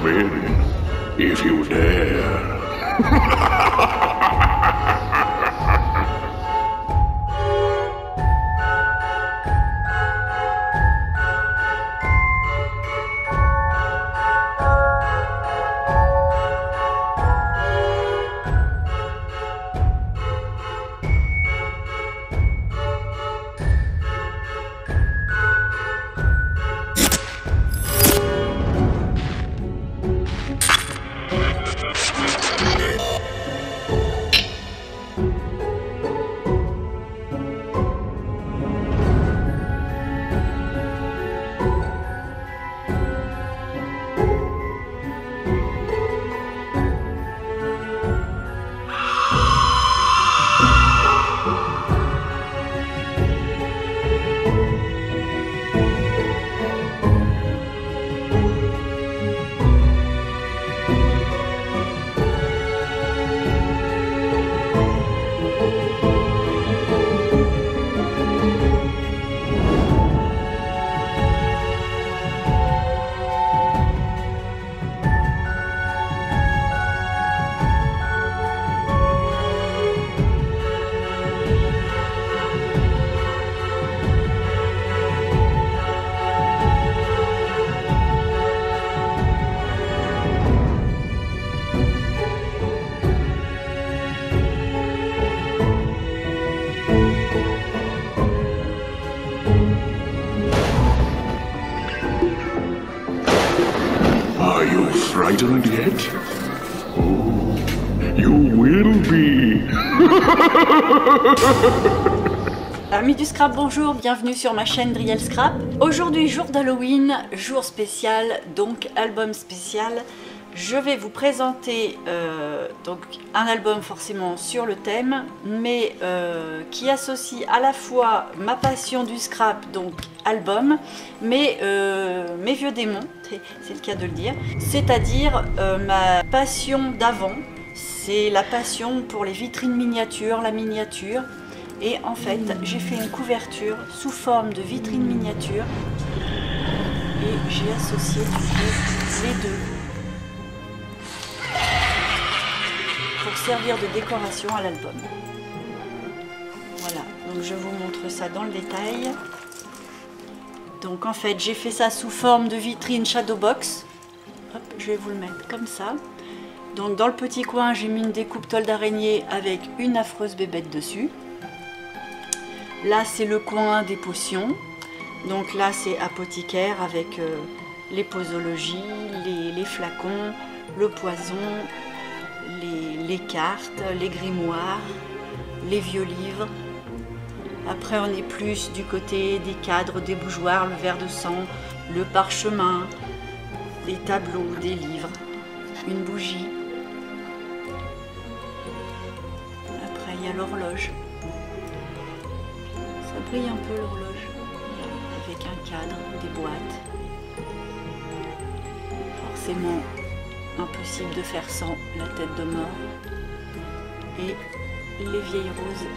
in, if you dare. Are you frightened yet? Oh, you will be. Amis du Scrap, bonjour, bienvenue sur ma chaîne Driel Scrap. Aujourd'hui, jour d'Halloween, jour spécial, donc album spécial. Je vais vous présenter donc un album forcément sur le thème, mais qui associe à la fois ma passion du scrap, donc album, mais mes vieux démons, c'est le cas de le dire, c'est-à-dire ma passion d'avant, c'est la passion pour les vitrines miniatures, la miniature. Et en fait, j'ai fait une couverture sous forme de vitrine miniature et j'ai associé du coup les deux pour servir de décoration à l'album. Voilà, donc je vous montre ça dans le détail. Donc en fait, j'ai fait ça sous forme de vitrine shadow box. Hop, je vais vous le mettre comme ça. Donc dans le petit coin, j'ai mis une découpe toile d'araignée avec une affreuse bébête dessus. Là, c'est le coin des potions. Donc là, c'est apothicaire avec les posologies, les flacons, le poison, les cartes, les grimoires, les vieux livres. Après, on est plus du côté des cadres, des bougeoirs, le verre de sang, le parchemin, des tableaux, des livres, une bougie. Après, il y a l'horloge. Ça brille un peu l'horloge, avec un cadre, des boîtes. Forcément, impossible de faire sans la tête de mort. Et les vieilles roses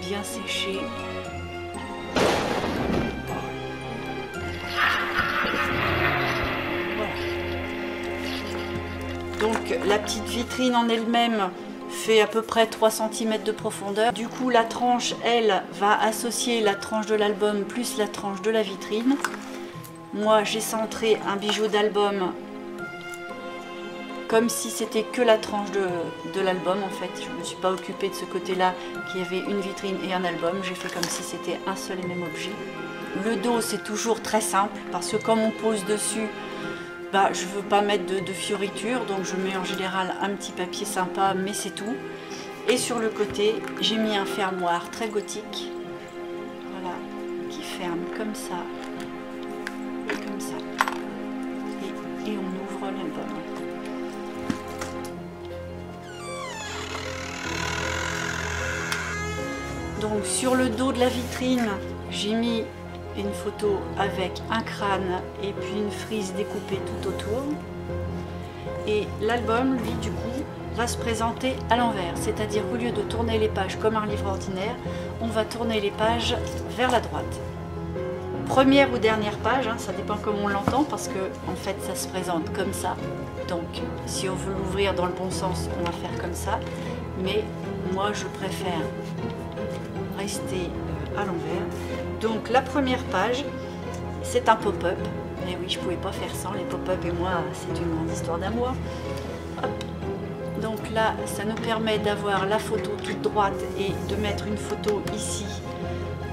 bien séchées. Voilà. Donc la petite vitrine en elle-même fait à peu près 3 cm de profondeur. Du coup, la tranche, elle, va associer la tranche de l'album plus la tranche de la vitrine. Moi, j'ai centré un bijou d'album comme si c'était que la tranche de l'album en fait. Je ne me suis pas occupée de ce côté-là, qui avait une vitrine et un album. J'ai fait comme si c'était un seul et même objet. Le dos, c'est toujours très simple, parce que comme on pose dessus, bah, je ne veux pas mettre de fioritures, donc je mets en général un petit papier sympa, mais c'est tout. Et sur le côté, j'ai mis un fermoir très gothique, voilà, qui ferme comme ça, et comme ça. Et on ouvre l'album. Donc sur le dos de la vitrine, j'ai mis une photo avec un crâne et puis une frise découpée tout autour. Et l'album, lui, du coup, va se présenter à l'envers. C'est-à-dire qu'au lieu de tourner les pages comme un livre ordinaire, on va tourner les pages vers la droite. Première ou dernière page, hein, ça dépend comment on l'entend, parce que en fait, ça se présente comme ça. Donc si on veut l'ouvrir dans le bon sens, on va faire comme ça. Mais moi je préfère rester à l'envers. Donc la première page, c'est un pop-up. Et oui, je pouvais pas faire sans, les pop-up et moi, c'est une grande histoire d'amour. Donc là, ça nous permet d'avoir la photo toute droite et de mettre une photo ici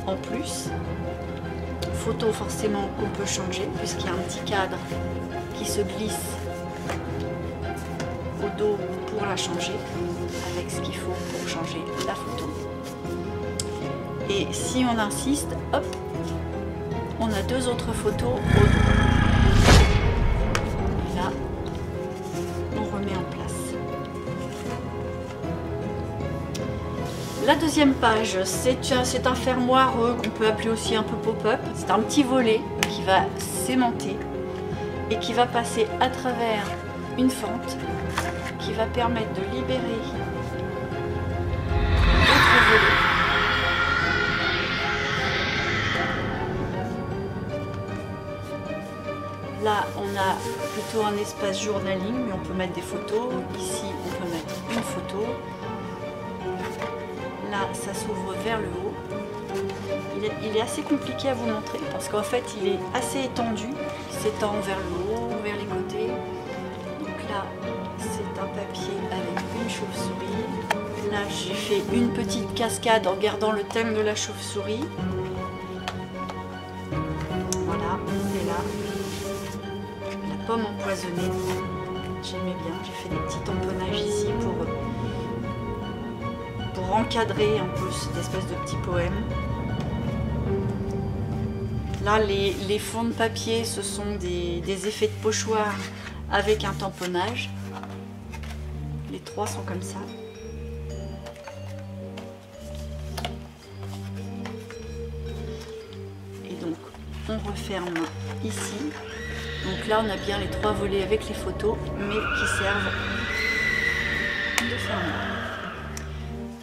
en plus. Photo forcément qu'on peut changer puisqu'il y a un petit cadre qui se glisse au dos pour la changer avec ce qu'il faut pour changer la photo. Et si on insiste, hop, on a deux autres photos au dos. Et là, on remet en place. La deuxième page, c'est un fermoir qu'on peut appeler aussi un peu pop-up. C'est un petit volet qui va s'aimanter et qui va passer à travers une fente qui va permettre de libérer d'autres volets. Là, on a plutôt un espace journaling, mais on peut mettre des photos. Ici, on peut mettre une photo. Là, ça s'ouvre vers le haut. Il est assez compliqué à vous montrer parce qu'en fait, il est assez étendu. Il s'étend vers le haut, vers les côtés. Donc là, c'est un papier avec une chauve-souris. Là, j'ai fait une petite cascade en gardant le thème de la chauve-souris. Voilà, et là, la pomme empoisonnée. J'aimais bien, j'ai fait des petits tamponnages ici pour encadrer un peu cette espèce de petit poème. Là, les fonds de papier, ce sont des effets de pochoir avec un tamponnage. Les trois sont comme ça. Et donc, on referme ici. Donc là, on a bien les trois volets avec les photos, mais qui servent de fermoir.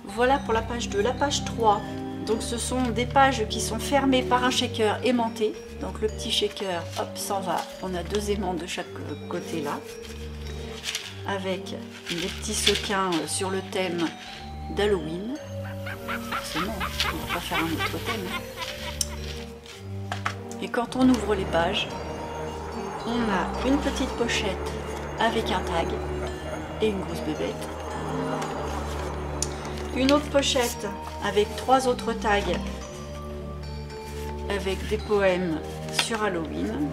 Voilà pour la page 2. La page 3, donc ce sont des pages qui sont fermées par un shaker aimanté. Donc le petit shaker, hop, s'en va. On a deux aimants de chaque côté là. Avec des petits sequins sur le thème d'Halloween. Forcément, on ne va pas faire un autre thème. Et quand on ouvre les pages, on a une petite pochette avec un tag et une grosse bébête. Une autre pochette avec trois autres tags avec des poèmes sur Halloween.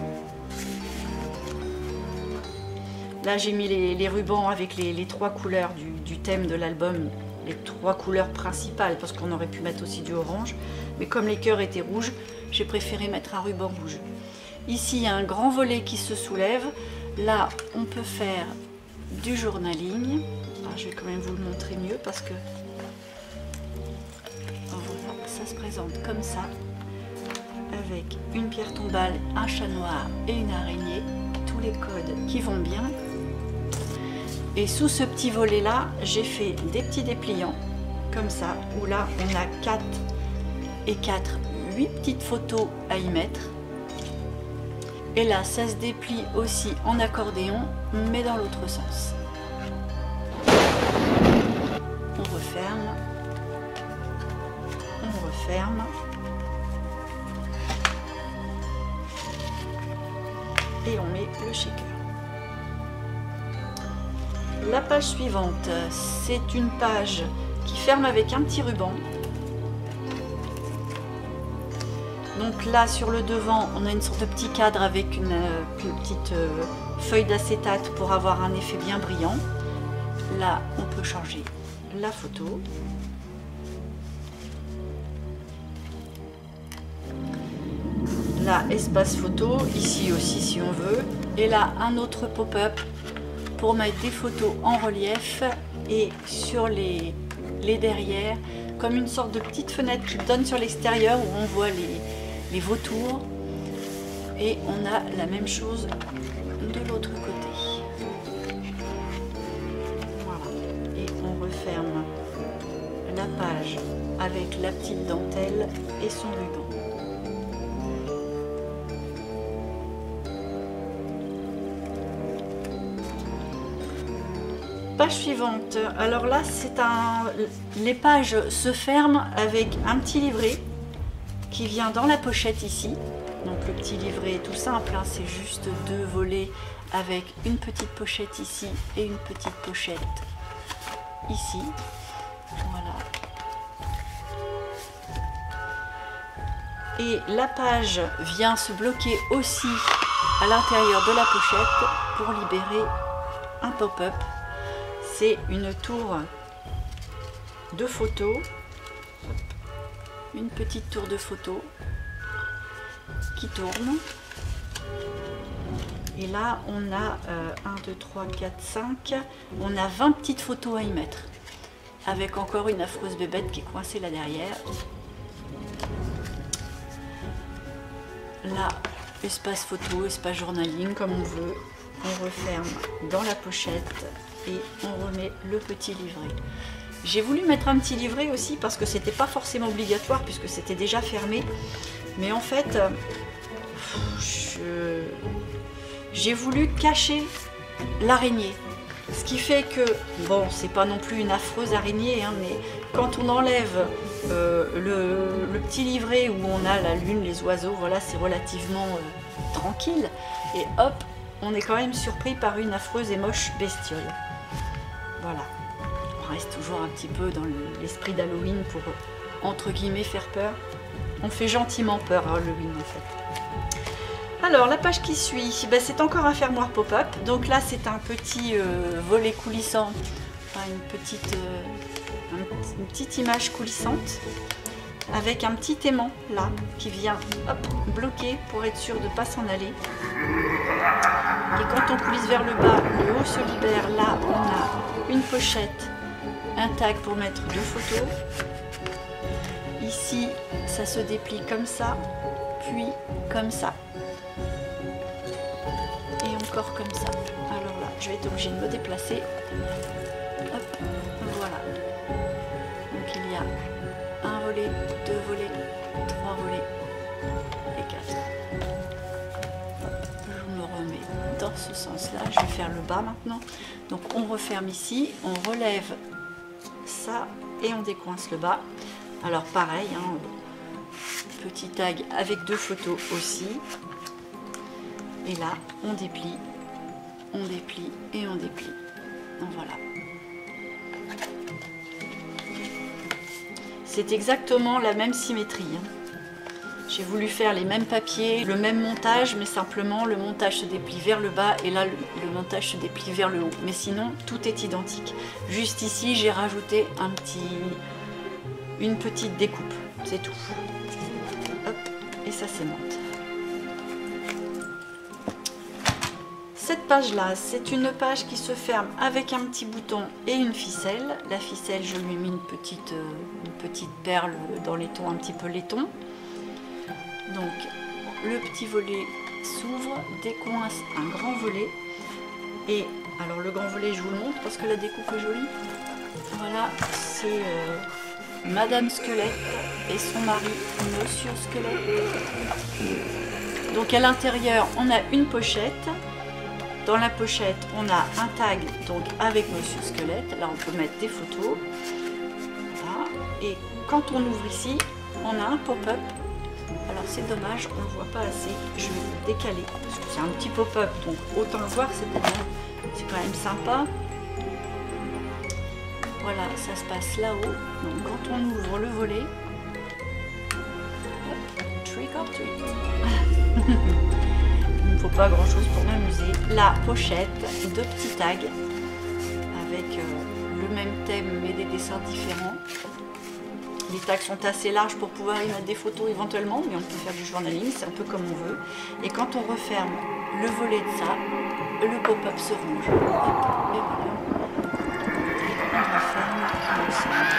Là, j'ai mis les rubans avec les trois couleurs du thème de l'album, les trois couleurs principales, parce qu'on aurait pu mettre aussi du orange. Mais comme les cœurs étaient rouges, j'ai préféré mettre un ruban rouge. Ici, il y a un grand volet qui se soulève. Là, on peut faire du journaling. Alors, je vais quand même vous le montrer mieux parce que voilà, ça se présente comme ça, avec une pierre tombale, un chat noir et une araignée. Tous les codes qui vont bien. Et sous ce petit volet là, j'ai fait des petits dépliants comme ça, où là on a 4 et 4, 8 petites photos à y mettre. Et là ça se déplie aussi en accordéon, mais dans l'autre sens. On referme, on referme. Et on met le shaker. La page suivante, c'est une page qui ferme avec un petit ruban. Donc là, sur le devant, on a une sorte de petit cadre avec une petite feuille d'acétate pour avoir un effet bien brillant. Là, on peut changer la photo. Là, espace photo, ici aussi si on veut. Et là, un autre pop-up pour mettre des photos en relief et sur les derrières, comme une sorte de petite fenêtre qui donne sur l'extérieur où on voit les vautours. Et on a la même chose de l'autre côté. Voilà. Et on referme la page avec la petite dentelle et son ruban. Page suivante. Alors là, les pages se ferment avec un petit livret qui vient dans la pochette ici. Donc le petit livret est tout simple, hein, c'est juste 2 volets avec une petite pochette ici et une petite pochette ici. Voilà. Et la page vient se bloquer aussi à l'intérieur de la pochette pour libérer un pop-up. C'est une tour de photo, une petite tour de photo qui tourne. Et là, on a 1, 2, 3, 4, 5. On a 20 petites photos à y mettre. Avec encore une affreuse bébête qui est coincée là derrière. Là, espace photo, espace journaling, comme on veut. On referme dans la pochette et on remet le petit livret. J'ai voulu mettre un petit livret aussi parce que c'était pas forcément obligatoire puisque c'était déjà fermé. Mais en fait, j'ai voulu cacher l'araignée. Ce qui fait que, bon, c'est pas non plus une affreuse araignée, hein, mais quand on enlève le petit livret où on a la lune, les oiseaux, voilà, c'est relativement tranquille. Et hop, on est quand même surpris par une affreuse et moche bestiole. Voilà. On reste toujours un petit peu dans l'esprit d'Halloween pour, entre guillemets, faire peur. On fait gentiment peur à Halloween, en fait. Alors, la page qui suit, ben, c'est encore un fermoir pop-up. Donc là, c'est un petit volet coulissant, enfin, une petite image coulissante, avec un petit aimant, là, qui vient hop, bloquer pour être sûr de ne pas s'en aller. Et quand on coulisse vers le bas, le haut se libère. Là, on a une pochette, un tag pour mettre 2 photos. Ici, ça se déplie comme ça, puis comme ça. Et encore comme ça. Alors là, je vais être obligée de me déplacer. Hop, voilà. Donc il y a un volet, 2 volets, 3 volets et 4. Hop, je me remets dans ce sens-là. Je vais faire le bas maintenant. Donc on referme ici, on relève ça et on décoince le bas. Alors pareil, hein, petit tag avec 2 photos aussi. Et là, on déplie et on déplie. Donc voilà. C'est exactement la même symétrie. Hein. J'ai voulu faire les mêmes papiers, le même montage, mais simplement le montage se déplie vers le bas et là le montage se déplie vers le haut. Mais sinon, tout est identique. Juste ici, j'ai rajouté une petite découpe. C'est tout. Hop, et ça s'aimante. Cette page-là, c'est une page qui se ferme avec un petit bouton et une ficelle. La ficelle, je lui ai mis une petite perle dans les tons, un petit peu laiton. Donc, le petit volet s'ouvre, décoince un grand volet. Et, alors le grand volet, je vous le montre parce que la découpe est jolie. Voilà, c'est Madame Squelette et son mari, Monsieur Squelette. Donc, à l'intérieur, on a une pochette. Dans la pochette, on a un tag donc avec Monsieur Squelette. Là, on peut mettre des photos. Voilà. Et quand on ouvre ici, on a un pop-up. Alors, c'est dommage, on ne le voit pas assez. Je vais le décaler parce que c'est un petit pop-up. Donc, autant le voir, c'est quand même sympa. Voilà, ça se passe là-haut. Donc, quand on ouvre le volet, hop, trick or treat. Il ne faut pas grand chose pour m'amuser. La pochette, 2 petits tags avec le même thème mais des dessins différents. Les tags sont assez larges pour pouvoir y mettre des photos éventuellement, mais on peut faire du journaling, c'est un peu comme on veut. Et quand on referme le volet de ça, le pop-up se range. Et voilà. Et on referme l'ensemble.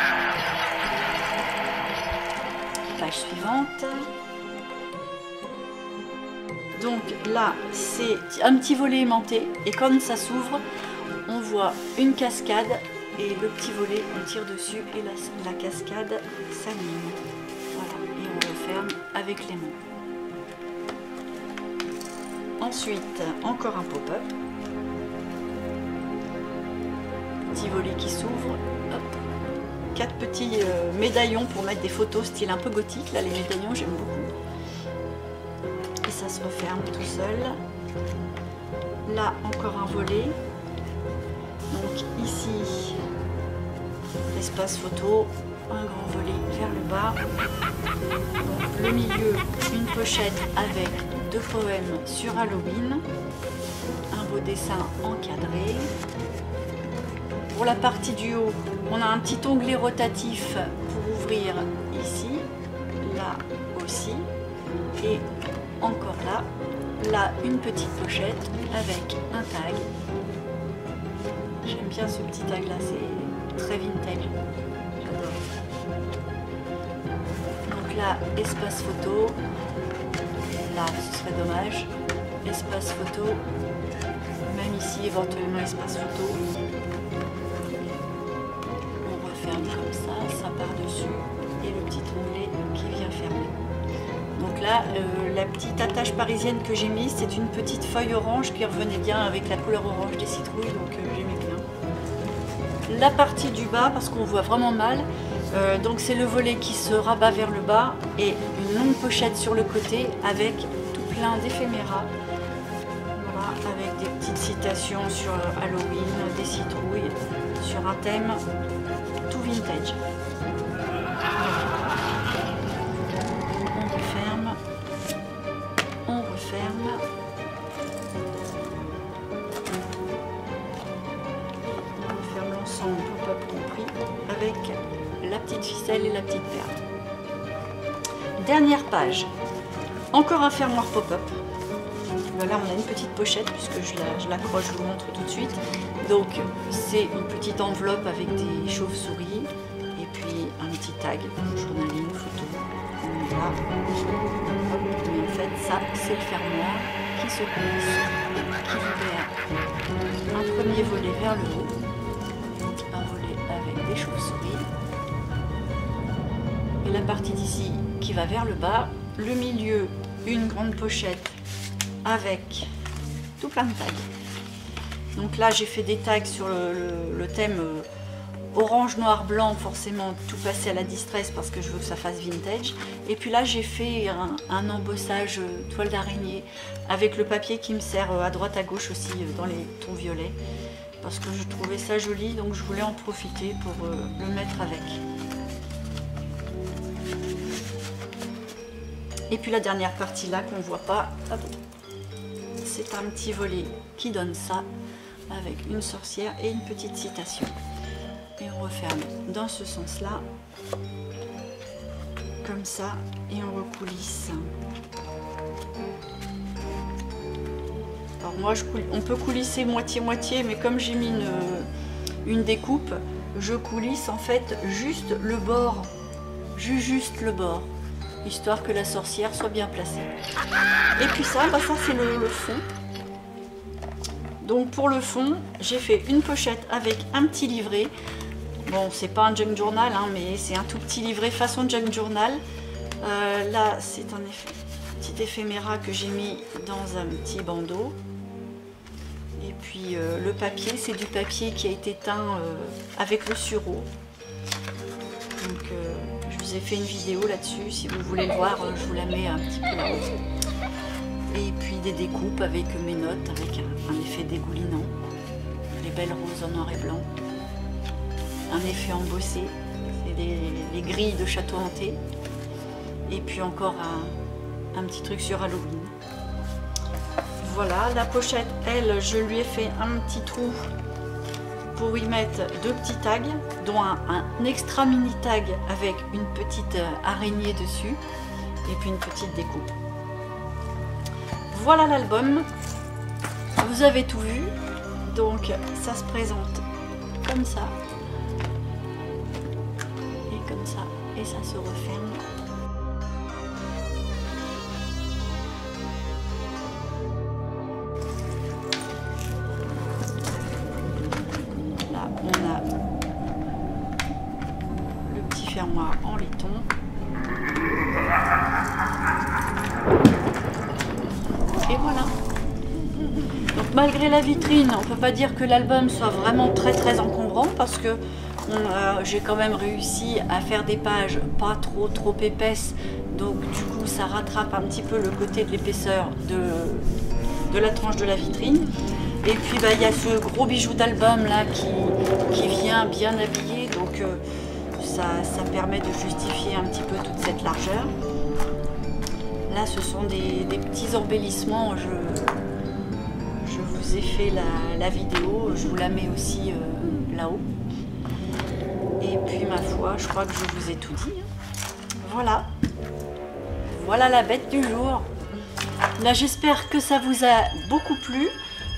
Page suivante. Donc là, c'est un petit volet aimanté et quand ça s'ouvre, on voit une cascade et le petit volet, on tire dessus et la cascade s'anime. Voilà, et on referme avec l'aimant. Ensuite, encore un pop-up. petit volet qui s'ouvre. 4 petits médaillons pour mettre des photos style un peu gothique. Là, les médaillons, j'aime beaucoup. Et ça se referme tout seul. Là, encore un volet. Donc ici, l'espace photo, un grand volet vers le bas. Donc, le milieu, une pochette avec 2 poèmes sur Halloween. Un beau dessin encadré. Pour la partie du haut, on a un petit onglet rotatif pour ouvrir ici, là aussi, et encore là. Là, une petite pochette avec un tag. J'aime bien ce petit tag là, c'est très vintage. J'adore. Donc là, espace photo. Là, ce serait dommage. Espace photo. Même ici, éventuellement, espace photo. On referme comme ça par-dessus. Et le petit onglet qui vient fermer. Donc là, la petite attache parisienne que j'ai mise, c'est une petite feuille orange qui revenait bien avec la couleur orange des citrouilles, donc j'aimais bien. La partie du bas, parce qu'on voit vraiment mal, donc c'est le volet qui se rabat vers le bas et une longue pochette sur le côté avec tout plein d'éphéméras. Voilà, avec des petites citations sur Halloween, des citrouilles, sur un thème tout vintage. Avec la petite ficelle et la petite perle. Dernière page, encore un fermoir pop-up. Voilà, on a une petite pochette puisque je l'accroche, je vous montre tout de suite. Donc c'est une petite enveloppe avec des chauves-souris et puis un petit tag, journaling, photo. Là. Mais en fait ça c'est le fermoir qui se coulisse, qui libère un premier volet vers le haut. Des chauves-souris et la partie d'ici qui va vers le bas, le milieu une grande pochette avec tout plein de tags. Donc là j'ai fait des tags sur le thème orange, noir, blanc, forcément tout passé à la distress parce que je veux que ça fasse vintage. Et puis là j'ai fait un embossage toile d'araignée avec le papier qui me sert à droite à gauche aussi dans les tons violets. Parce que je trouvais ça joli, donc je voulais en profiter pour le mettre avec. Et puis la dernière partie là qu'on ne voit pas, c'est un petit volet qui donne ça, avec une sorcière et une petite citation. Et on referme dans ce sens-là, comme ça, et on recoulisse. Alors moi, on peut coulisser moitié-moitié, mais comme j'ai mis une découpe, je coulisse en fait juste le bord, juste le bord, histoire que la sorcière soit bien placée. Et puis ça, ça c'est le fond. Donc pour le fond, j'ai fait une pochette avec un petit livret. Bon, c'est pas un junk journal, hein, mais c'est un tout petit livret façon junk journal. Là, c'est un petit éphéméra que j'ai mis dans un petit bandeau. Et puis le papier, c'est du papier qui a été teint avec le sureau. Donc je vous ai fait une vidéo là-dessus, si vous voulez le voir, je vous la mets un petit peu là-haut. Et puis des découpes avec mes notes, avec un effet dégoulinant. Les belles roses en noir et blanc. Un effet embossé, c'est les grilles de château hanté. Et puis encore un petit truc sur Halloween. Voilà, la pochette, elle, je lui ai fait un petit trou pour y mettre 2 petits tags, dont un extra mini tag avec une petite araignée dessus et puis une petite découpe. Voilà l'album, vous avez tout vu, donc ça se présente comme ça et comme ça, et ça se referme. On a le petit fermoir en laiton. Et voilà. Donc malgré la vitrine, on peut pas dire que l'album soit vraiment très encombrant parce que j'ai quand même réussi à faire des pages pas trop épaisses, donc du coup ça rattrape un petit peu le côté de l'épaisseur de la tranche de la vitrine. Et puis il y a ce gros bijou d'album là qui vient bien habillé, donc ça permet de justifier un petit peu toute cette largeur. Là ce sont des petits embellissements, je vous ai fait la vidéo, je vous la mets aussi là-haut. Et puis ma foi, je crois que je vous ai tout dit. Voilà. Voilà la bête du jour. Là j'espère que ça vous a beaucoup plu,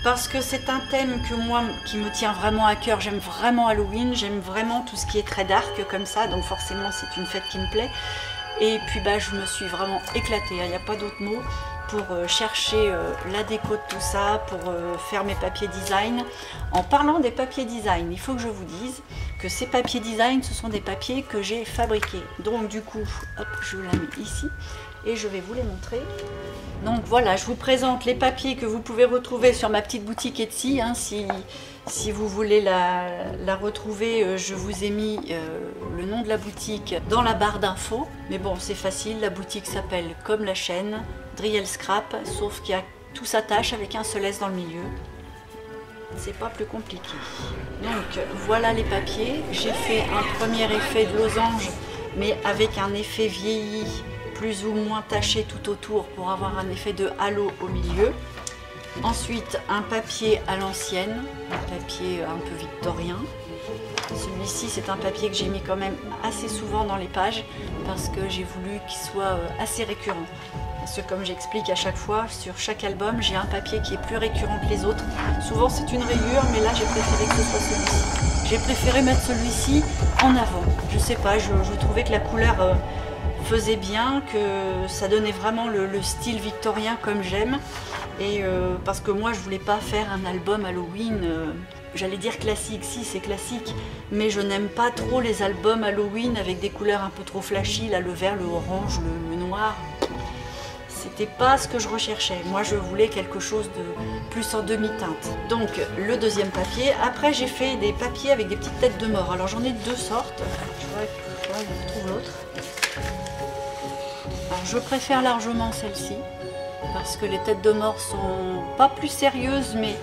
parce que c'est un thème que moi, qui me tient vraiment à cœur. J'aime vraiment Halloween, j'aime vraiment tout ce qui est très dark comme ça, donc forcément c'est une fête qui me plaît. Et puis je me suis vraiment éclatée, il n'y a pas d'autre mot, pour chercher la déco de tout ça, pour faire mes papiers design. En parlant des papiers design, il faut que je vous dise que ces papiers design, ce sont des papiers que j'ai fabriqués. Donc du coup, hop, je la mets ici et je vais vous les montrer. Donc voilà, je vous présente les papiers que vous pouvez retrouver sur ma petite boutique Etsy. Hein, si vous voulez la retrouver, je vous ai mis le nom de la boutique dans la barre d'infos. Mais bon, c'est facile, la boutique s'appelle comme la chaîne, Driel Scrap, sauf qu'il y a tout s'attache avec un seul S dans le milieu. C'est pas plus compliqué. Donc voilà les papiers. J'ai fait un premier effet de losange, mais avec un effet vieilli, plus ou moins taché tout autour pour avoir un effet de halo au milieu. Ensuite un papier à l'ancienne, un papier un peu victorien. Celui-ci c'est un papier que j'ai mis quand même assez souvent dans les pages parce que j'ai voulu qu'il soit assez récurrent. Parce que comme j'explique à chaque fois, sur chaque album j'ai un papier qui est plus récurrent que les autres. Souvent c'est une rayure, mais là j'ai préféré que ce soit celui-ci. J'ai préféré mettre celui-ci en avant. Je sais pas, je trouvais que la couleur faisait bien, que ça donnait vraiment le style victorien comme j'aime. Et parce que moi je voulais pas faire un album Halloween, j'allais dire classique, si c'est classique, mais je n'aime pas trop les albums Halloween avec des couleurs un peu trop flashy, là le vert, le orange, le noir. C'était pas ce que je recherchais. Moi je voulais quelque chose de plus en demi-teinte. Donc le deuxième papier. Après j'ai fait des papiers avec des petites têtes de mort. Alors j'en ai deux sortes. Je retrouve l'autre. Alors je préfère largement celle-ci parce que les têtes de mort sont pas plus sérieuses, mais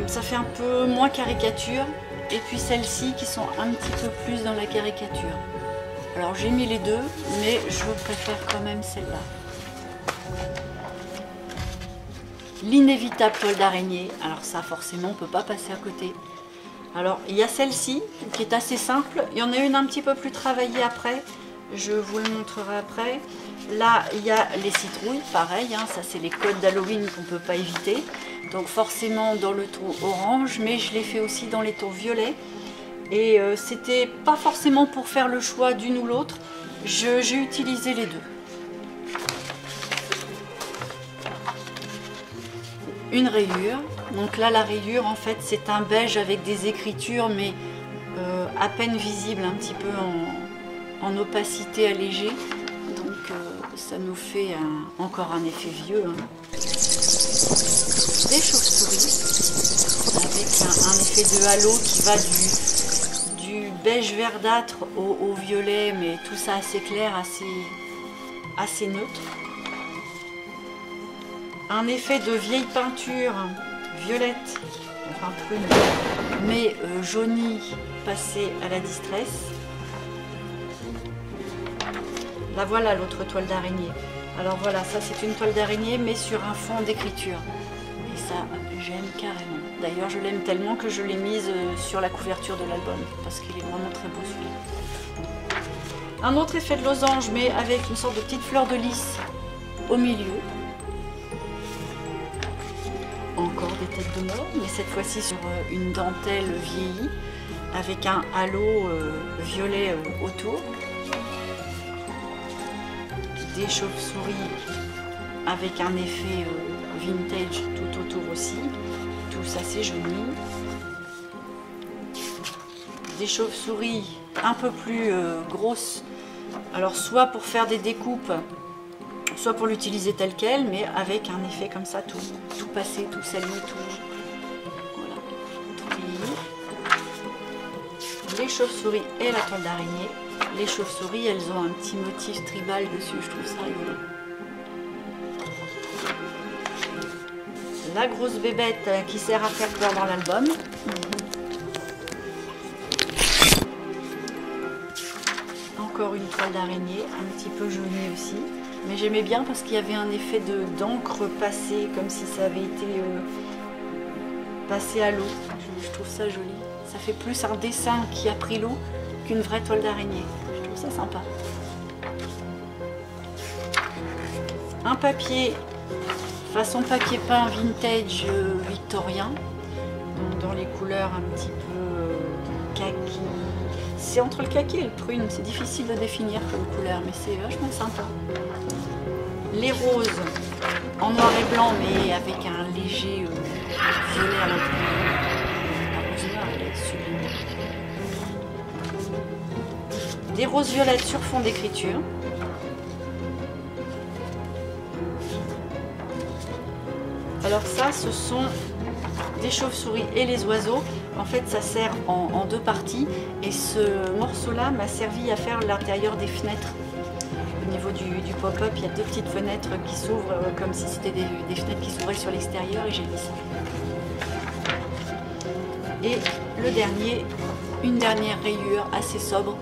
ça fait un peu moins caricature. Et puis celles-ci qui sont un petit peu plus dans la caricature. Alors j'ai mis les deux, mais je préfère quand même celle-là. L'inévitable toile d'araignée. Alors ça forcément on peut pas passer à côté. Alors il y a celle-ci qui est assez simple. Il y en a une un petit peu plus travaillée après. Je vous le montrerai après. Là il y a les citrouilles, pareil, hein, ça c'est les codes d'Halloween qu'on ne peut pas éviter. Donc forcément dans le ton orange, mais je l'ai fait aussi dans les tons violets. Et c'était pas forcément pour faire le choix d'une ou l'autre, j'ai utilisé les deux. Une rayure, donc là la rayure en fait c'est un beige avec des écritures mais à peine visible, un petit peu en opacité allégée. Donc ça nous fait encore un effet vieux. Hein. Des chauves-souris avec un effet de halo qui va du beige verdâtre au violet, mais tout ça assez clair, assez neutre. Un effet de vieille peinture violette, enfin prune, mais jaunie, passée à la distress. Là voilà l'autre toile d'araignée. Alors voilà, ça c'est une toile d'araignée mais sur un fond d'écriture. Et ça, j'aime carrément. D'ailleurs, je l'aime tellement que je l'ai mise sur la couverture de l'album parce qu'il est vraiment très beau celui-là. Un autre effet de losange, mais avec une sorte de petite fleur de lys au milieu. Encore des têtes de mort, mais cette fois-ci sur une dentelle vieillie avec un halo violet autour. Des chauves-souris avec un effet vintage tout autour aussi. Tout ça c'est jauni. Des chauves-souris un peu plus grosses. Alors soit pour faire des découpes soit pour l'utiliser tel quel, mais avec un effet comme ça, tout passé, tout sali, tout... Voilà, tout plié. Les chauves-souris et la toile d'araignée. Les chauves-souris, elles ont un petit motif tribal dessus, je trouve ça rigolo. La grosse bébête qui sert à faire peur dans l'album. Encore une toile d'araignée, un petit peu jaunie aussi. Mais j'aimais bien parce qu'il y avait un effet d'encre passée, comme si ça avait été passé à l'eau. Je trouve ça joli. Ça fait plus un dessin qui a pris l'eau qu'une vraie toile d'araignée. Je trouve ça sympa. Un papier façon papier peint vintage victorien, donc dans les couleurs un petit peu kaki. C'est entre le kaki et le prune, c'est difficile de définir comme couleur, mais c'est vachement sympa. Les roses en noir et blanc, mais avec un léger violet à l'intérieur. La rose noire, elle est sublime. Des roses violettes sur fond d'écriture. Alors ça, ce sont des chauves-souris et les oiseaux. En fait, ça sert en deux parties. Et ce morceau-là m'a servi à faire l'intérieur des fenêtres. Au niveau du pop-up, il y a deux petites fenêtres qui s'ouvrent comme si c'était des fenêtres qui s'ouvraient sur l'extérieur et j'ai mis ça. Et le dernier, une dernière rayure assez sobre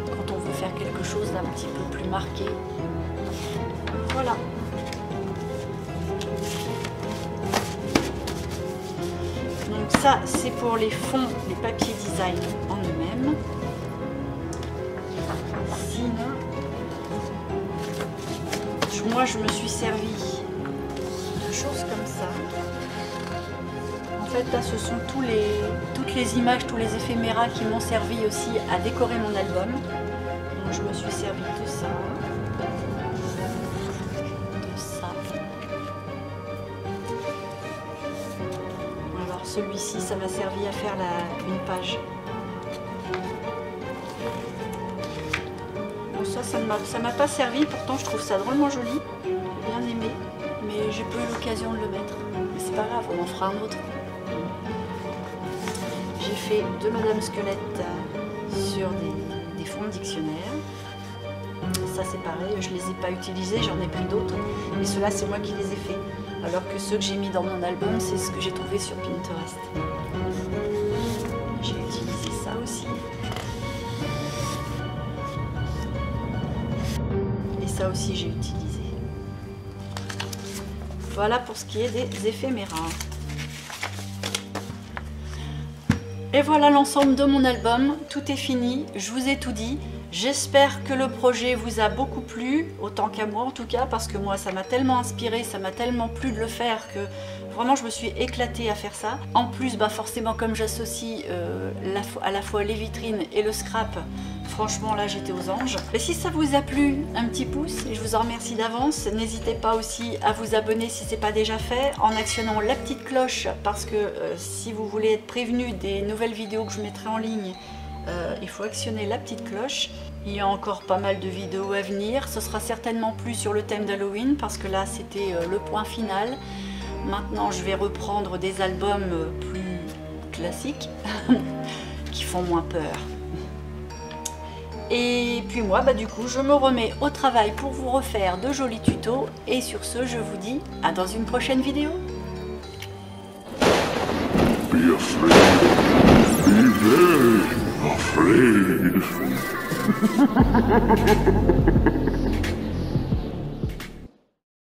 quand on veut faire quelque chose d'un petit peu plus marqué. Voilà. Donc ça, c'est pour les fonds, les papiers design en eux-mêmes. Sinon, moi je me suis servi de choses comme ça. En fait, là, ce sont toutes les images, tous les éphéméras qui m'ont servi aussi à décorer mon album. Donc je me suis servi de ça. Celui-ci, ça m'a servi à faire une page. Bon, ça m'a pas servi, pourtant je trouve ça drôlement joli. J'ai bien aimé, mais j'ai pas eu l'occasion de le mettre. Mais c'est pas grave, on en fera un autre. J'ai fait deux Madame Squelette sur des fonds de dictionnaire. Ça c'est pareil, je les ai pas utilisés, j'en ai pris d'autres. Et ceux-là, c'est moi qui les ai faits. Alors que ceux que j'ai mis dans mon album, c'est ce que j'ai trouvé sur Pinterest. J'ai utilisé ça aussi. Et ça aussi, j'ai utilisé. Voilà pour ce qui est des éphéméras. Et voilà l'ensemble de mon album. Tout est fini, je vous ai tout dit. J'espère que le projet vous a beaucoup plu, autant qu'à moi en tout cas, parce que moi ça m'a tellement inspiré, ça m'a tellement plu de le faire que vraiment je me suis éclatée à faire ça. En plus, bah forcément comme j'associe à la fois les vitrines et le scrap, franchement là j'étais aux anges. Et si ça vous a plu, un petit pouce, et je vous en remercie d'avance. N'hésitez pas aussi à vous abonner si ce n'est pas déjà fait, en actionnant la petite cloche, parce que si vous voulez être prévenu des nouvelles vidéos que je mettrai en ligne, il faut actionner la petite cloche. Il y a encore pas mal de vidéos à venir. Ce sera certainement plus sur le thème d'Halloween parce que là c'était le point final. Maintenant je vais reprendre des albums plus classiques qui font moins peur. Et puis moi bah du coup je me remets au travail pour vous refaire de jolis tutos. Et sur ce je vous dis à dans une prochaine vidéo. Be afraid. Be very afraid.